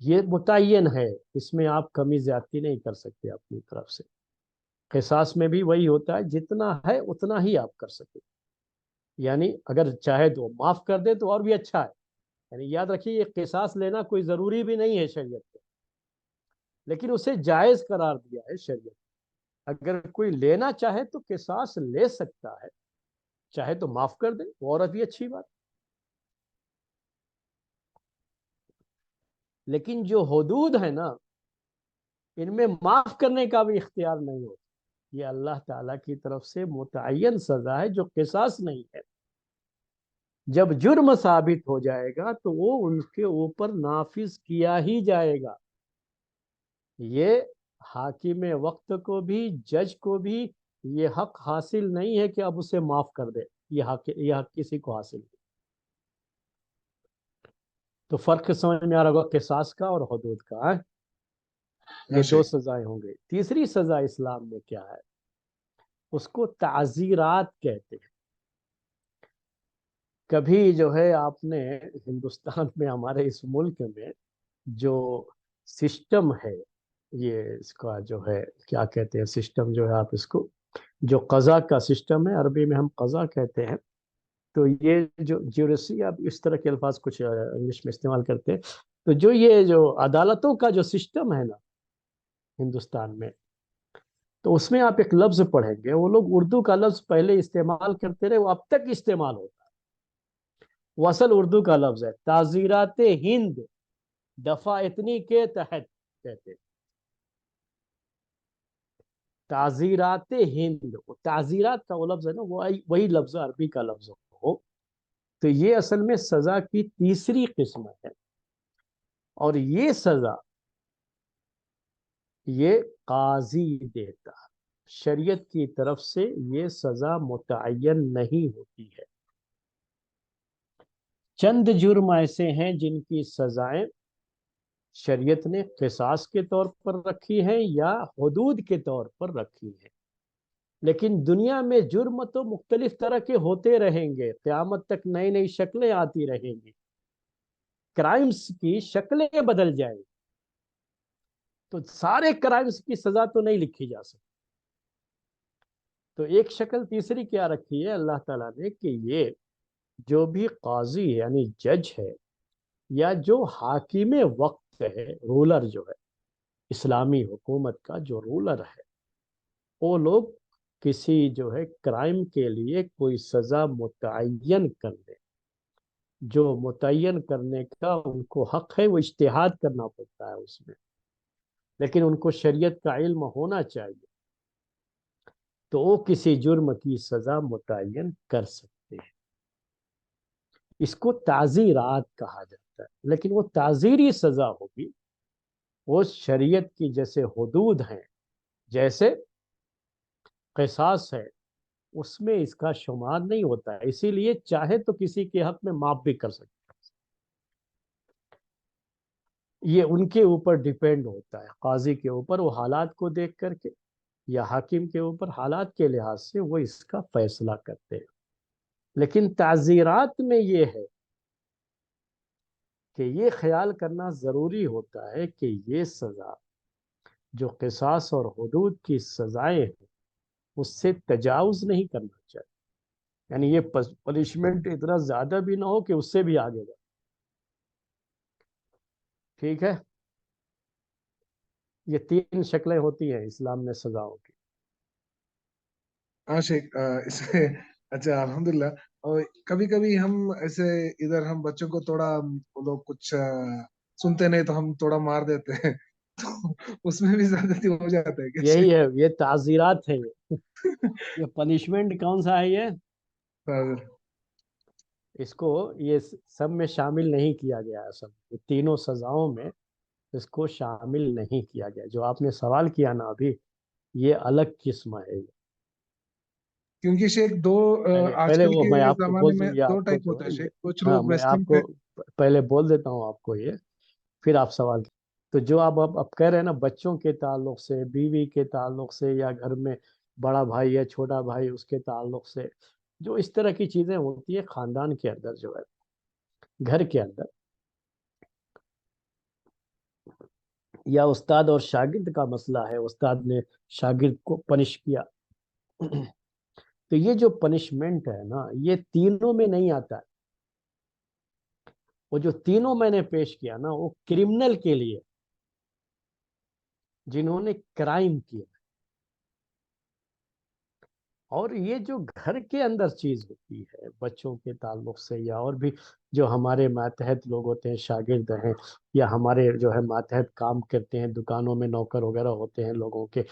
یہ متعین ہے، اس میں آپ کمی زیادتی نہیں کر سکتے اپنی طرف سے۔ قصاص میں بھی وہی ہوتا ہے، جتنا ہے اتنا ہی آپ کر سکتے، یعنی اگر چاہے تو معاف کر دے تو اور بھی اچھا ہے۔ یعنی یاد رکھیے یہ قصاص لینا کوئی ضروری بھی نہیں ہے شریعت میں، لیکن اسے جائز قرار دیا ہے شریعت۔ اگر کوئی لینا چاہے تو قصاص لے سکتا ہے، چاہے تو معاف کر دے، اور بھی اچھی بات۔ لیکن جو حدود ہے نا، ان میں معاف کرنے کا بھی اختیار نہیں ہوتا، یہ اللہ تعالیٰ کی طرف سے متعین سزا ہے جو قصاص نہیں ہے۔ جب جرم ثابت ہو جائے گا تو وہ ان کے اوپر نافذ کیا ہی جائے گا۔ یہ حاکم وقت کو بھی، جج کو بھی یہ حق حاصل نہیں ہے کہ اب اسے معاف کر دے، یہ حق کسی کو حاصل نہیں۔ تو فرق سمجھ میں آ رہا ہوگا قصاص کا اور حدود کا۔ یہ دو سزائیں ہوں گئی۔ تیسری سزا اسلام میں کیا ہے؟ اس کو تعزیرات کہتے ہیں۔ کبھی جو ہے آپ نے ہندوستان میں، ہمارے اس ملک میں جو سسٹم ہے، یہ اس کا جو ہے کیا کہتے ہیں سسٹم، جو ہے آپ اس کو، جو قضا کا سسٹم ہے، عربی میں ہم قضا کہتے ہیں، تو یہ جو جیوریسی، آپ اس طرح کے الفاظ کچھ انگلش میں استعمال کرتے ہیں، تو جو یہ جو عدالتوں کا جو سسٹم ہے نا ہندوستان میں، تو اس میں آپ ایک لفظ پڑھیں گے، وہ لوگ اردو کا لفظ پہلے استعمال کرتے رہے، وہ اب تک استعمال ہوتا ہے، وہ اصل اردو کا لفظ ہے، تعزیرات ہند دفعہ اتنی کے تحت کہتے ہیں۔ تعزیرات ہند، تعزیرات کا وہ لفظ ہے نا، وہی لفظ عربی کا لفظ ہو، تو یہ اصل میں سزا کی تیسری قسم ہے۔ اور یہ سزا یہ قاضی دیتا ہے، شریعت کی طرف سے یہ سزا متعین نہیں ہوتی ہے۔ چند جرم ایسے ہیں جن کی سزائیں شریعت نے قصاص کے طور پر رکھی ہیں یا حدود کے طور پر رکھی ہیں، لیکن دنیا میں جرم تو مختلف طرح کے ہوتے رہیں گے، قیامت تک نئی نئی شکلیں آتی رہیں گی، کرائمز کی شکلیں بدل جائیں گی، تو سارے کرائمز کی سزا تو نہیں لکھی جا سکتی۔ تو ایک شکل تیسری کیا رکھی ہے اللہ تعالیٰ نے، کہ یہ جو بھی قاضی یعنی جج ہے، یا جو حاکم وقت ہے، رولر جو ہے، اسلامی حکومت کا جو رولر ہے، وہ لوگ کسی جو ہے کرائم کے لیے کوئی سزا متعین کر دیں، جو متعین کرنے کا ان کو حق ہے، وہ اجتہاد کرنا پڑتا ہے اس میں، لیکن ان کو شریعت کا علم ہونا چاہیے، تو وہ کسی جرم کی سزا متعین کر سکتے ہیں۔ اس کو تعزیرات کہا جاتا ہے، لیکن وہ تعزیری سزا ہوگی، وہ شریعت کی جیسے حدود ہیں، جیسے قصاص ہے، اس میں اس کا شمار نہیں ہوتا ہے، اسی لیے چاہے تو کسی کے حق میں معاف بھی کر سکتے ہیں۔ یہ ان کے اوپر ڈیپینڈ ہوتا ہے، قاضی کے اوپر، وہ حالات کو دیکھ کر کے، یا حاکم کے اوپر حالات کے لحاظ سے وہ اس کا فیصلہ کرتے ہیں۔ لیکن تعزیرات میں یہ ہے کہ یہ خیال کرنا ضروری ہوتا ہے کہ یہ سزا جو قصاص اور حدود کی سزائیں ہیں، اس سے تجاوز نہیں کرنا چاہیے، یعنی یہ پنشمنٹ اتنا زیادہ بھی نہ ہو کہ اس سے بھی آگے جائے۔ ٹھیک ہے، یہ تین شکلیں ہوتی ہیں اسلام میں سزاؤں کی۔ ہاں شیخ، اس میں اچھا الحمدللہ، اور کبھی کبھی ہم ایسے ادھر ہم بچوں کو تھوڑا، وہ لوگ کچھ سنتے نہیں تو ہم تھوڑا مار دیتے ہیں، تو اس میں بھی زیادتی ہو جاتا ہے کیا یہی شیخ؟ ہے، یہ تعزیرات ہے، یہ پنشمنٹ کون سا ہے یہ؟ اس کو یہ سب میں شامل نہیں کیا گیا ہے، سب تینوں سزاؤں میں اس کو شامل نہیں کیا گیا۔ جو آپ نے سوال کیا نا ابھی، یہ الگ قسم ہے۔ کیونکہ شیخ دو آج پہلے کل وہ کے میں آپ کو زمانے بول میں دوں، یہ دو آپ کو ٹائپ جو ہوتا ہے یہ، شیخ، کچھ ہاں لوگ میں ویسٹرن آپ کو پہلے بول دیتا ہوں آپ کو یہ، پھر آپ سوال۔ تو جو آپ کہہ رہے ہیں نا، بچوں کے تعلق سے، بیوی کے تعلق سے، یا گھر میں بڑا بھائی یا چھوٹا بھائی اس کے تعلق سے، جو اس طرح کی چیزیں ہوتی ہیں خاندان کے اندر جو ہے، گھر کے اندر، یا استاد اور شاگرد کا مسئلہ ہے، استاد نے شاگرد کو پنش کیا، تو یہ جو پنشمنٹ ہے نا، یہ تینوں میں نہیں آتا ہے۔ وہ جو تینوں میں نے پیش کیا نا، وہ کرمنل کے لیے، جنہوں نے کرائم کیا۔ اور یہ جو گھر کے اندر چیز ہوتی ہے بچوں کے تعلق سے، یا اور بھی جو ہمارے ماتحت لوگ ہوتے ہیں، شاگرد ہیں، یا ہمارے جو ہے ماتحت کام کرتے ہیں، دکانوں میں نوکر وغیرہ ہوتے ہیں لوگوں کے،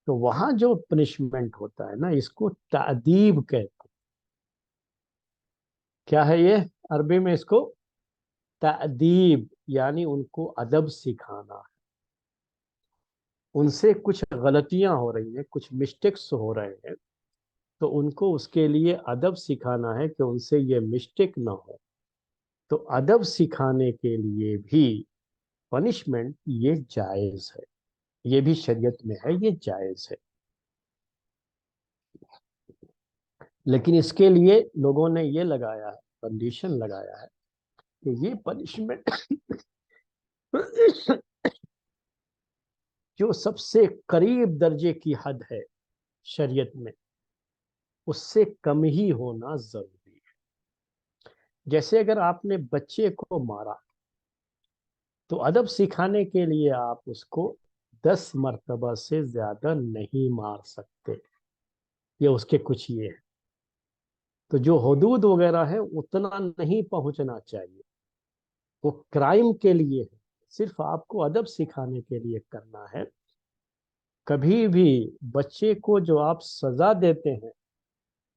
تو وہاں جو پنشمنٹ ہوتا ہے نا، اس کو تعدیب کہتے ہیں۔ کیا ہے یہ؟ عربی میں اس کو تعدیب، یعنی ان کو ادب سکھانا ہے۔ ان سے کچھ غلطیاں ہو رہی ہیں، کچھ مسٹیکس ہو رہے ہیں، تو ان کو اس کے لیے ادب سکھانا ہے کہ ان سے یہ مسٹیک نہ ہو۔ تو ادب سکھانے کے لیے بھی پنشمنٹ یہ جائز ہے، یہ بھی شریعت میں ہے، یہ جائز ہے۔ لیکن اس کے لیے لوگوں نے یہ لگایا ہے، کنڈیشن لگایا ہے کہ یہ پنشمنٹ جو سب سے قریب درجے کی حد ہے شریعت میں، اس سے کم ہی ہونا ضروری ہے۔ جیسے اگر آپ نے بچے کو مارا، تو ادب سکھانے کے لیے آپ اس کو 10 مرتبہ سے زیادہ نہیں مار سکتے، یہ اس کے کچھ یہ ہے۔ تو جو حدود وغیرہ ہے اتنا نہیں پہنچنا چاہیے، وہ کرائم کے لیے ہے، صرف آپ کو ادب سکھانے کے لیے کرنا ہے۔ کبھی بھی بچے کو جو آپ سزا دیتے ہیں،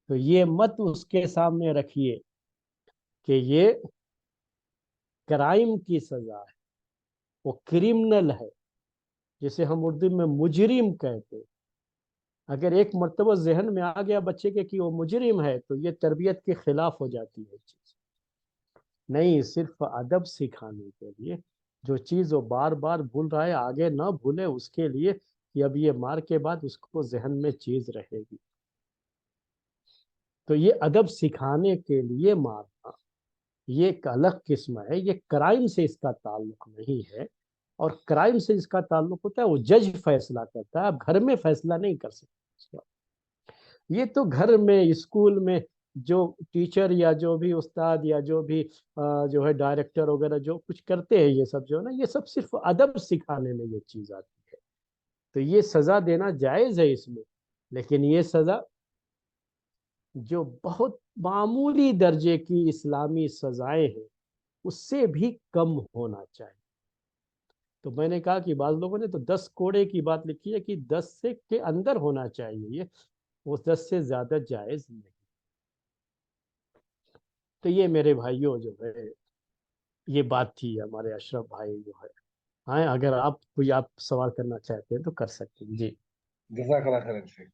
تو یہ مت اس کے سامنے رکھیے کہ یہ کرائم کی سزا ہے، وہ کرمنل ہے، جسے ہم اردو میں مجرم کہتے ہیں۔ اگر ایک مرتبہ ذہن میں آ گیا بچے کے کہ وہ مجرم ہے، تو یہ تربیت کے خلاف ہو جاتی ہے چیز۔ نہیں، صرف ادب سکھانے کے لیے، جو چیز وہ بار بار بھول رہا ہے آگے نہ بھولے، اس کے لیے کہ اب یہ مار کے بعد اس کو ذہن میں چیز رہے گی۔ تو یہ ادب سکھانے کے لیے مارنا، یہ ایک الگ قسم ہے، یہ کرائم سے اس کا تعلق نہیں ہے۔ اور کرائم سے اس کا تعلق ہوتا ہے، وہ جج فیصلہ کرتا ہے، آپ گھر میں فیصلہ نہیں کر سکتے۔ یہ تو گھر میں، اسکول میں جو ٹیچر یا جو بھی استاد یا جو بھی جو ہے ڈائریکٹر وغیرہ جو کچھ کرتے ہیں، یہ سب جو ہے نا، یہ سب صرف ادب سکھانے میں یہ چیز آتی ہے۔ تو یہ سزا دینا جائز ہے اس میں، لیکن یہ سزا جو بہت معمولی درجے کی اسلامی سزائیں ہیں، اس سے بھی کم ہونا چاہیے۔ تو میں نے کہا کہ بعض لوگوں نے تو 10 کوڑے کی بات لکھی ہے کہ 10 سے کے اندر ہونا چاہیے، یہ وہ 10 سے زیادہ جائز نہیں۔ تو یہ میرے بھائیوں جو ہے، یہ بات تھی ہمارے اشرف بھائی جو ہے۔ ہاں، اگر آپ کوئی سوال کرنا چاہتے ہیں تو کر سکتے ہیں جی۔ جزاک اللہ خیر شیخ۔